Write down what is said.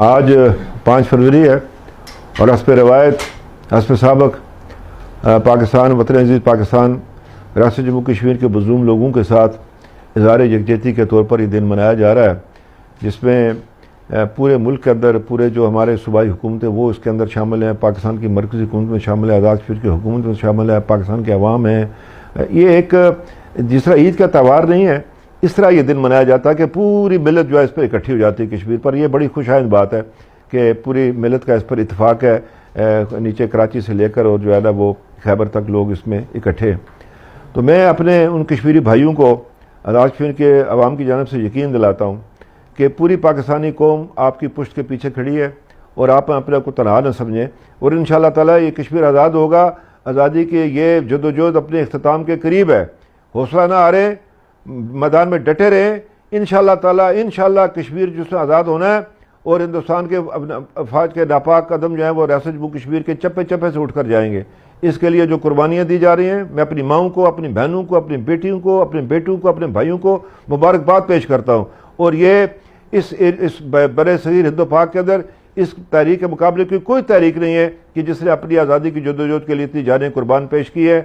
آج 5 فروری ہے اور حسب روایت حسب سابق پاکستان وطن عزیز پاکستان ریاست جموں کشمیر کے مظلوم لوگوں کے ساتھ اظہار یکجہتی کے طور پر یہ دن منایا جا رہا ہے، جس میں پورے ملک کے اندر پورے جو ہمارے صوبائی حکومت ہیں وہ اس کے اندر شامل ہیں، پاکستان کی مرکزی حکومت میں شامل ہے، آزاد کشمیر کی حکومت میں شامل ہے، پاکستان کے عوام ہیں۔ یہ ایک جس طرح عید کا تہوار نہیں ہے، اس طرح یہ دن منایا جاتا ہے کہ پوری ملت جو ہے اس پر اکٹھی ہو جاتی ہے کشمیر پر۔ یہ بڑی خوشائند بات ہے کہ پوری ملت کا اس پر اتفاق ہے، نیچے کراچی سے لے کر اور جو ہے نا وہ خیبر تک لوگ اس میں اکٹھے۔ تو میں اپنے ان کشمیری بھائیوں کو آزاد کشمیر کے عوام کی جانب سے یقین دلاتا ہوں کہ پوری پاکستانی قوم آپ کی پشت کے پیچھے کھڑی ہے اور آپ اپنے آپ کو تنہا نہ سمجھیں، اور انشاءاللہ تعالیٰ یہ کشمیر آزاد ہوگا۔ آزادی کے یہ جدوجہد اپنے اختتام کے قریب ہے، حوصلہ نہ ہاریں، میدان میں ڈٹے رہیں۔ انشاءاللہ تعالیٰ کشمیر جس میں آزاد ہونا ہے، اور ہندوستان کے افواج کے ناپاک قدم جو ہیں وہ ریاست جموں کشمیر کے چپے چپے سے اٹھ کر جائیں گے۔ اس کے لیے جو قربانیاں دی جا رہی ہیں، میں اپنی ماؤں کو، اپنی بہنوں کو، اپنی بیٹیوں کو، اپنے بیٹوں کو، اپنے بھائیوں کو مبارکباد پیش کرتا ہوں۔ اور یہ اس برے صغیر ہند و پاک کے اندر اس تحریک کے مقابلے کی کوئی تحریک نہیں ہے کہ جس نے اپنی آزادی کی جدوجہد کے لیے اتنی جانیں قربان پیش کی ہے۔